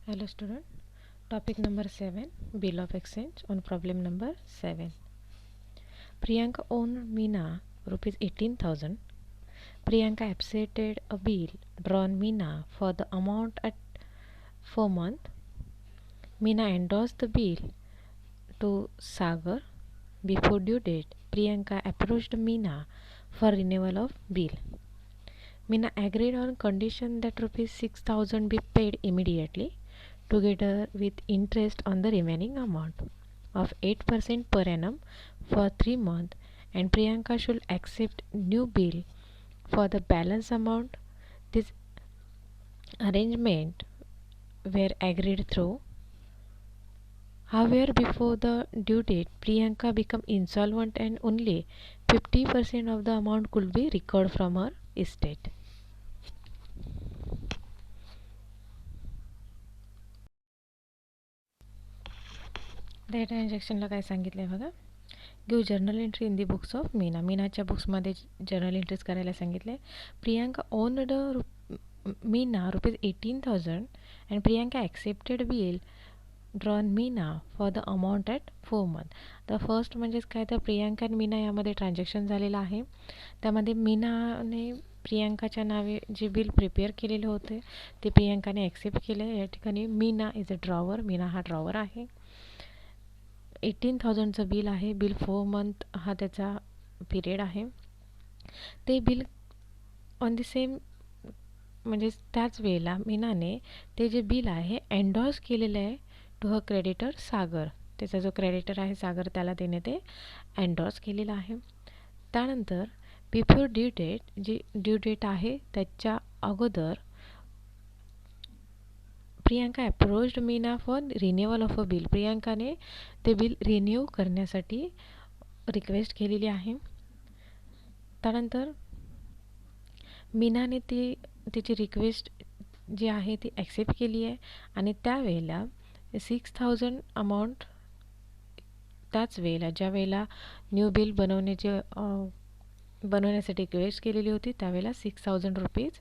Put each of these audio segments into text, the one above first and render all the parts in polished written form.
Hello student, topic number 7, bill of exchange on problem number 7. Priyanka owned Meena rupees 18,000. Priyanka accepted a bill drawn Meena for the amount at 4 months. Meena endorsed the bill to Sagar. Before due date, Priyanka approached Meena for renewal of bill. Meena agreed on condition that rupees 6,000 be paid immediately, together with interest on the remaining amount of 8% per annum for 3 months, and Priyanka should accept new bill for the balance amount. This arrangement were agreed through. However, before the due date, Priyanka became insolvent and only 50% of the amount could be recovered from her estate. त्या ट्रान्झॅक्शनला काय सांगितलं आहे बघा. Give journal entry in the books of Meena. मीनाच्या बुक्समध्ये journal entries करायला सांगितले. Priyanka owned Meena rupees 18,000 and Priyanka accepted bill drawn Meena for the amount at 4 month. The first म्हणजेच काय तर प्रियांका आणि मीना यामध्ये ट्रान्झॅक्शन झालेलं आहे. त्यामध्ये मीनाने प्रियांकाच्या नावे जे बिल प्रिपेअर केलेले होते ते प्रियांकाने ॲक्सेप्ट केले. या ठिकाणी Meena is a drawer. Meena हा ड्रॉवर आहे. 18,000चं बिल आहे. बिल 4 मंथ हा त्याचा पिरियड आहे. ते बिल ऑन दी सेम म्हणजे त्याच वेळेला मीनाने ते जे बिल आहे एन्डॉर्स केलेलं आहे टू हर क्रेडिटर सागर. त्याचा जो क्रेडिटर आहे सागर त्याला त्याने ते एन्डॉर्स केलेलं आहे. त्यानंतर बिफोर ड्यू डेट, जी ड्यू डेट आहे त्याच्या अगोदर Priyanka approached Meena for renewal of a bill. प्रियांकाने ते बिल रिन्यू करण्यासाठी रिक्वेस्ट केलेली आहे. त्यानंतर मीनाने तिची रिक्वेस्ट जी आहे ती ॲक्सेप्ट केली आहे आणि त्यावेळेला 6,000 अमाऊंट त्याच वेळेला ज्या वेळेला न्यू बिल बनवण्यासाठी रिक्वेस्ट केलेली होती त्यावेळेला 6,000 रुपीज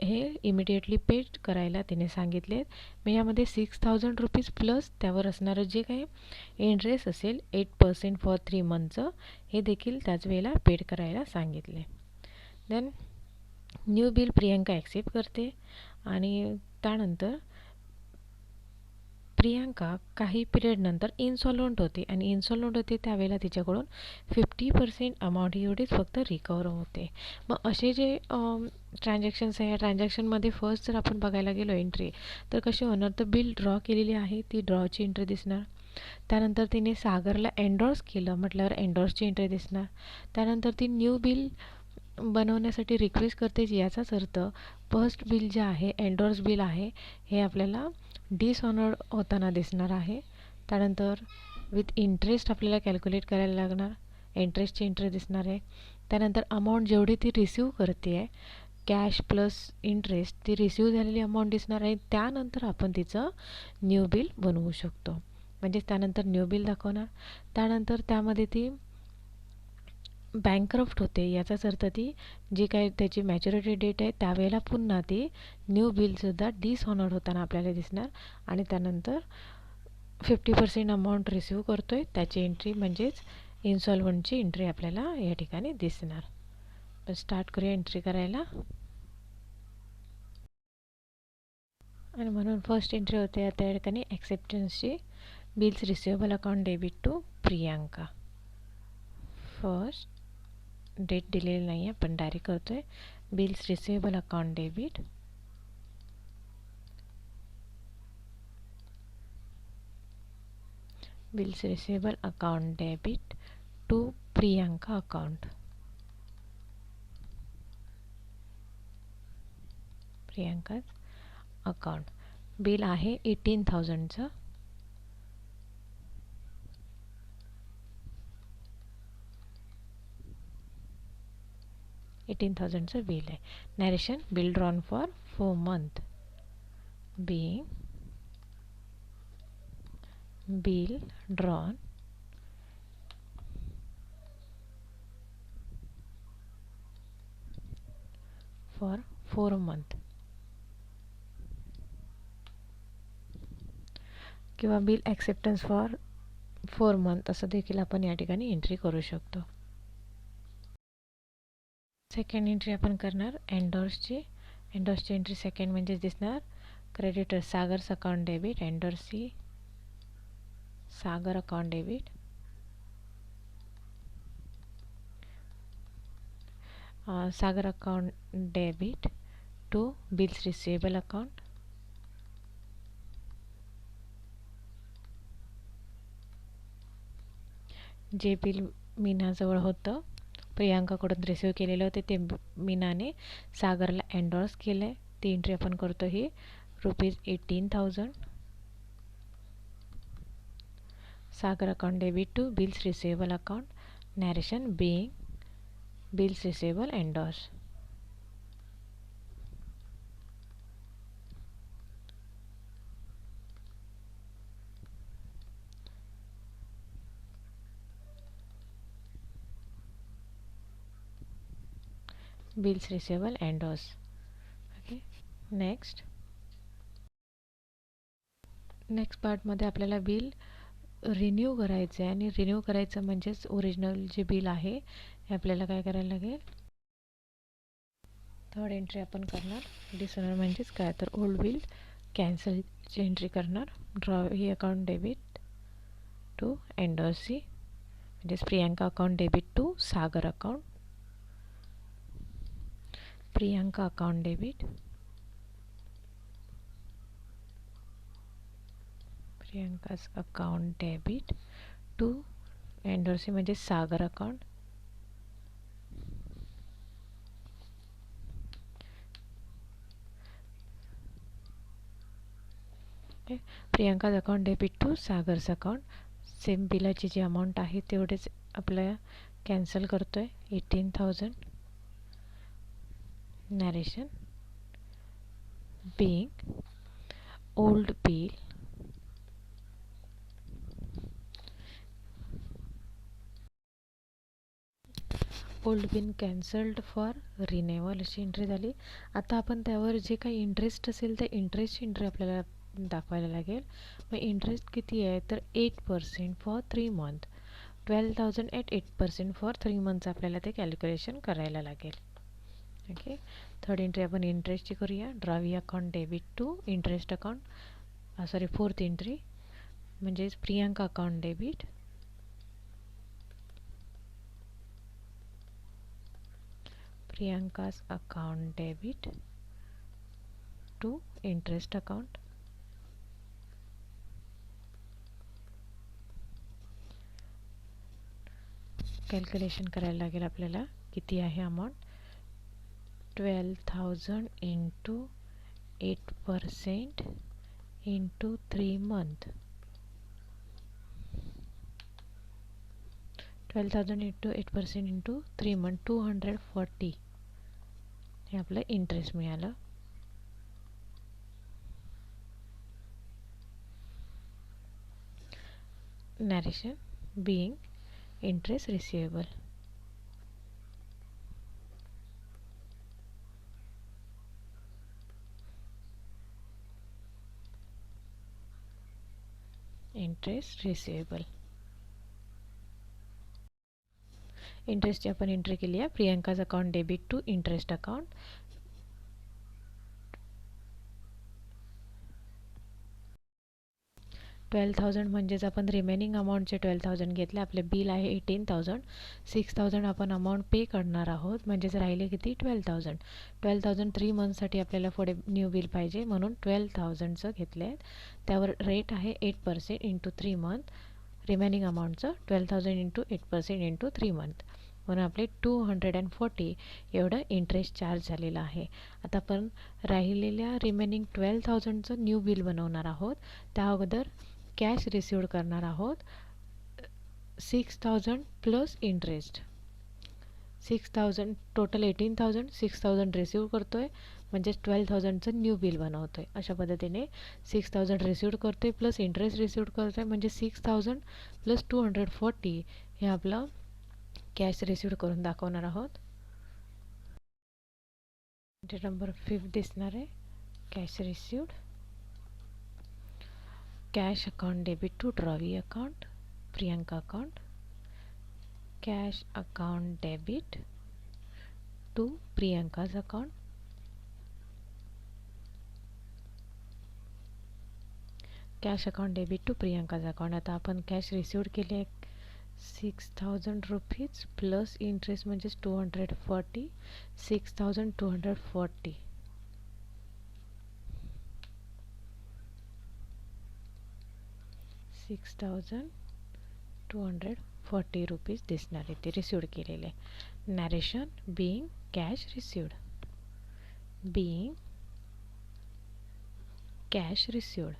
हे इमिडिएटली पेड करायला तिने सांगितले. मग यामध्ये 6,000 रुपीज प्लस त्यावर असणारं जे काही इंटरेस्ट असेल 8% फॉर 3 मंथचं हे देखील त्याच वेळेला पेड करायला सांगितले. Then new bill Priyanka accept करते आणि त्यानंतर प्रियांका काही पिरियडनंतर इन्सॉल्वंट होते आणि इन्सॉल्वंट होते त्यावेळेला तिच्याकडून 50% अमाऊंट एवढीच फक्त रिकवर होते. मग असे जे ट्रान्झॅक्शन्स आहे या ट्रान्झॅक्शनमध्ये फर्स्ट जर आपण बघायला गेलो एंट्री तर कशी होणार तर बिल ड्रॉ केलेली आहे ती ड्रॉची एंट्री दिसणार. त्यानंतर तिने सागरला एन्डॉर्स केलं म्हटल्यावर एन्डॉर्सची एंट्री दिसणार. त्यानंतर ती न्यू बिल बनवण्यासाठी रिक्वेस्ट करते याचाच अर्थ फर्स्ट बिल जे आहे एन्डॉर्स बिल आहे हे आपल्याला डिसऑनर्ड होताना दिसणार आहे. त्यानंतर विथ इंटरेस्ट आपल्याला कॅल्क्युलेट करायला लागणार. इंटरेस्टची एंट्री दिसणार आहे. त्यानंतर अमाऊंट जेवढी ती रिसीव करते आहे कॅश प्लस इंटरेस्ट ती रिसीव झालेली अमाऊंट दिसणार आहे. त्यानंतर आपण तिचं न्यू बिल बनवू शकतो. म्हणजे त्यानंतर न्यू बिल दाखवणार. त्यानंतर त्यामध्ये ती बँकरप्ट होते याचाच अर्थ ती जी काही त्याची मॅच्युरिटी डेट आहे त्यावेळेला पुन्हा ती न्यू बिलसुद्धा डिसऑनर्ड होताना आपल्याला दिसणार. आणि त्यानंतर 50% अमाऊंट रिसीव करतो आहे त्याची एंट्री म्हणजेच इन्सॉल्वंटची एंट्री आपल्याला या ठिकाणी दिसणार. तर स्टार्ट करूया एंट्री करायला. आणि म्हणून फर्स्ट एंट्री होते त्या ठिकाणी ॲक्सेप्टन्सची. Bills receivable account debit to Priyanka. First date दिलेली नाही आहे पण डायरेक्ट करतो आहे. Bills receivable account debit bills receivable account debit to Priyanka account. Priyanka account. Bill आहे 18,000चं. $18,000चं बिल आहे. Narration bill drawn for 4 month being bill drawn for 4 month. किंवा बिल ॲक्सेप्टन्स फॉर 4 मंथ असं देखील आपण या ठिकाणी एंट्री करू शकतो. सेकंड एंट्री आपण करणार एंडोर्सची. एंडोर्सची एंट्री सेकंड म्हणजे दिसणार creditor Sagar's account debit, endorsee Sagar account debit, Sagar account debit to bills receivable account, जे बिल मीनाजवळ होतं प्रियांकाकडून रिसिव्ह केलेलं होते ते मीनाने सागरला एंडोर्स केलं आहे. ती एंट्री आपण करतो ही ₹18,000. Sagar account debit to bills receivable account, narration being bills receivable endorse. Bills receivable endorse. Okay. Next पार्टमध्ये आपल्याला बिल रिन्यू करायचं आहे आणि रिन्यू करायचं म्हणजेच ओरिजिनल जे बिल आहे हे आपल्याला काय करायला लागेल. थर्ड एंट्री आपण करणार डिसऑनर म्हणजेच काय तर ओल्ड बिल कॅन्सलची एंट्री करणार. Drawee account debit to endorsee म्हणजेच Priyanka account debit to Sagar account, Priyanka account debit, प्रियांका's अकाउंट डेबिट टू एंडोर्सी म्हणजे सागर अकाउंट, प्रियांका's account debit to Sagar's account. Same बिलाची जी अमाऊंट आहे तेवढेच आपल्याला कॅन्सल करतो आहे 18,000. Narration being old bill old bill cancelled for renewal अशी एंट्री झाली. आता आपण त्यावर जे काही इंटरेस्ट असेल त्या इंटरेस्टची एंट्री आपल्याला दाखवायला लागेल. मग इंटरेस्ट किती आहे तर 8% फॉर 3 मंथ. 12,000 ॲट 8% फॉर 3 मंथचं आपल्याला ते कॅल्क्युलेशन करायला लागेल. ओके. थर्ड एंट्री आपण इंटरेस्टची करूया. Drawee account debit to interest account sorry fourth entry म्हणजेच प्रियांका अकाउंट डेबिट, प्रियांका's account debit to interest account, calculation करायला लागेल आपल्याला किती आहे amount. 12,000 into 8% into 3 month. 12,000 into 8% into 3 month 240 हे आपलं इंटरेस्ट मिळालं. Narration being interest receivable. Interest receivable. इंटरेस्टची आपण एंट्री केली आहे. प्रियांका's account debit to interest account. $12,000 म्हणजेच आपण रिमेनिंग अमाऊंटचे 12,000 घेतले. आपले बिल आहे 18,000. 6,000 आपण अमाऊंट पे करणार आहोत म्हणजेच राहिले किती 12,000. 12,000 3 मंथसाठी आपल्याला पुढे न्यू बिल पाहिजे म्हणून 12,000चं घेतले आहेत. त्यावर रेट आहे 8% इंटू 3 मंथ. रिमेनिंग अमाऊंटचं 12,000 इंटू 8% इंटू 3 मंथ म्हणून आपले 240 एवढं इंटरेस्ट चार्ज झालेलं आहे. आता आपण राहिलेल्या रिमेनिंग 12,000चं न्यू बिल बनवणार आहोत. त्या अगोदर कॅश रिसिव्ड करणार आहोत 6,000 प्लस इंटरेस्ट. 6,000 टोटल 18,000. 6,000 रिसिव्ह करतो आहे म्हणजेच 12,000चं न्यू बिल बनवतो आहे. अशा पद्धतीने 6,000 रिसिव्ड करतो आहे प्लस इंटरेस्ट रिसिव्ड करतो आहे म्हणजे 6,000 प्लस 240 हे आपलं कॅश रिसिव्ड करून दाखवणार आहोत. नंबर 5 दिसणार आहे cash received. cash account debit to Ravi account, Priyanka account, cash account debit to Priyanka's account, cash account debit to प्रियांकाचा अकाउंट. आता आपण कॅश रिसिव्ड केले 6000 रुपीज प्लस इंटरेस्ट म्हणजेच 240, 6240. 6240 रुपीज दिसणार आहे ते रिसिव्ड केलेले. Narration being cash received, being cash received.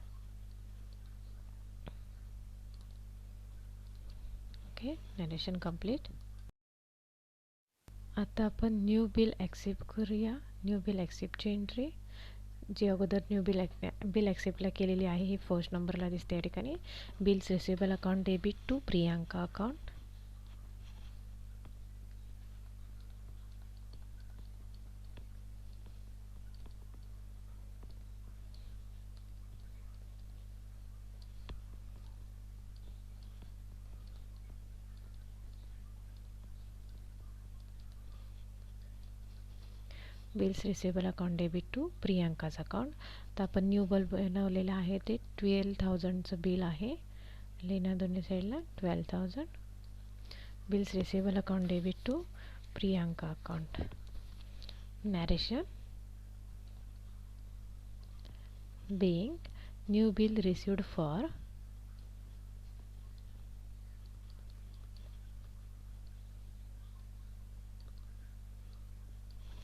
Okay, narration complete. आता आपण न्यू बिल ॲक्सेप्ट करूया. न्यू बिल ॲक्सेप्टची एंट्री जी अगोदर न्यू बिल ॲक्सेप्टला केलेली आहे ही फर्स्ट नंबरला दिसते या ठिकाणी. Bills receivable account debit to Priyanka account, bills receivable account debit to प्रियांकाचं अकाउंट. तर आपण न्यू बिल बनवलेलं आहे ते 12,000चं बिल आहे. लेना दोन्ही साईडला 12,000. Bills receivable account debit to Priyanka account. Narration being new bill received for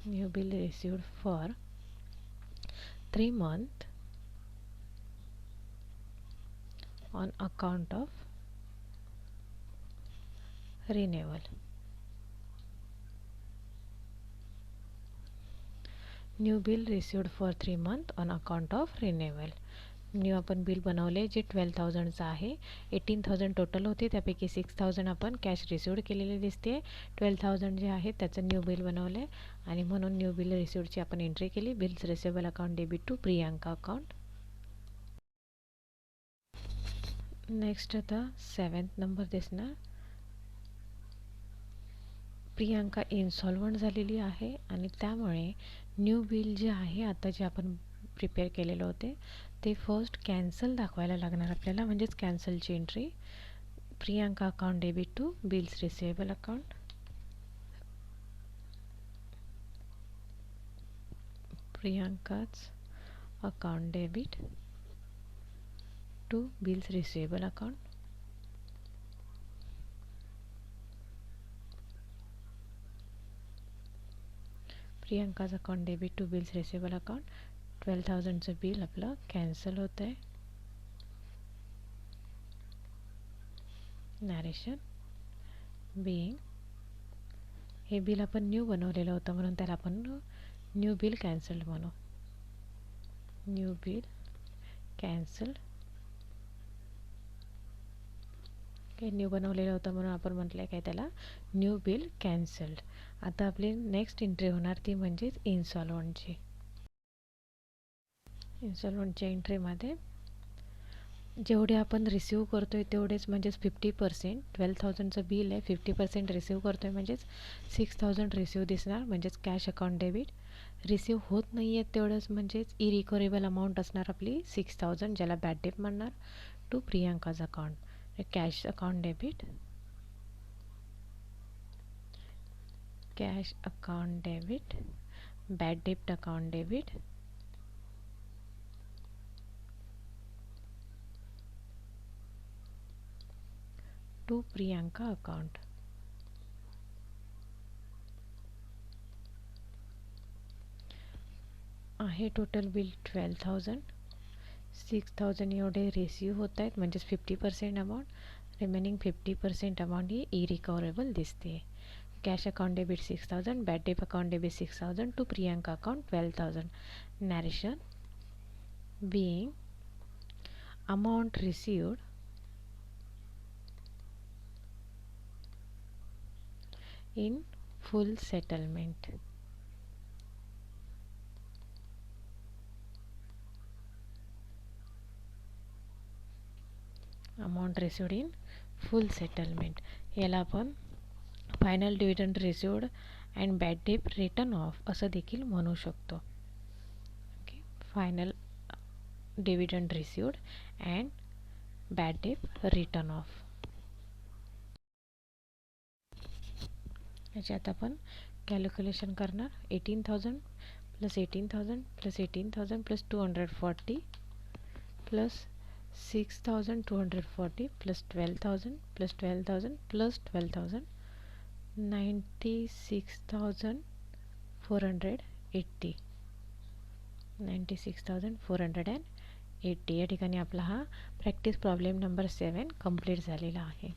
new bill received for 3 months on account of renewal. New bill received for 3 month on account of renewal. New आपण bill बनवले जे 12,000चं आहे. 18,000 total होते, त्यापैकी 6,000 आपण cash received केलेले दिसते. 12,000 जे आहे त्याचं न्यू बिल बनवलं आहे आणि म्हणून न्यू बिल रिसिव्डची आपण एंट्री केली. Bills receivable account debit to Priyanka account. Next आता 7th नंबर दिसणार. प्रियांका इन्सॉल्वंट झालेली आहे आणि त्यामुळे न्यू बिल जे आहे आता जे आपण प्रिपेअर केलेलं होते ते फर्स्ट कॅन्सल दाखवायला लागणार आपल्याला, म्हणजेच कॅन्सलची entry. Priyanka account debit to bills receivable account, प्रियांकाच account debit to bills receivable account. प्रियांकाच account debit to bills receivable account. 12,000चं बिल आपलं कॅन्सल होतं आहे. नॅरेशन बिईंग, हे बिल आपण न्यू बनवलेलं होतं म्हणून त्याला आपण न्यू बिल कॅन्सल्ड म्हणू. New bill cancelled. Okay, new बनवलेलं होतं म्हणून आपण म्हटलं काय त्याला न्यू बिल कॅन्सल्ड. आता आपली नेक्स्ट एंट्री होणार ती म्हणजेच इन्सॉल्वंटची. इन्सॉल्वंटच्या एंट्रीमध्ये जेवढे आपण रिसिव्ह करतो आहे तेवढेच, म्हणजेच 50%. 12,000चं बिल आहे, 50% रिसिव्ह करतो आहे म्हणजेच 6,000 रिसिव्ह दिसणार, म्हणजेच कॅश अकाउंट डेबिट. रिसिव्ह होत नाही आहेत तेवढंच म्हणजेच इरिकव्हरेबल अमाऊंट असणार आपली 6,000, ज्याला बॅड डेट म्हणणार, to Priyanka's account. Cash account debit, cash account debit, bad debt account debit, to Priyanka account. आहे टोटल बिल 12,000. 6,000 एवढे रिसिव्ह होत आहेत म्हणजेच 50% अमाऊंट. रिमेनिंग 50% अमाऊंट ही इरिकव्हरेबल दिसते. Cash account debit 6,000, bad debt account debit 6,000, to Priyanka account 12,000. Narration being amount received in full settlement. Amount received in full settlement. याला आपण final dividend received and bad debt written off असं देखील म्हणू शकतो. Okay, final dividend received and bad debt written off. याच्यात आपण calculation करणार. 18,000 plus 18,000 plus 18,000 plus 240 plus 6,240 plus 12,000 plus 12,000 plus 12,000 96,480 96,480. या ठिकाणी आपला हा प्रॅक्टिस प्रॉब्लेम नंबर 7 कंप्लीट झालेला आहे.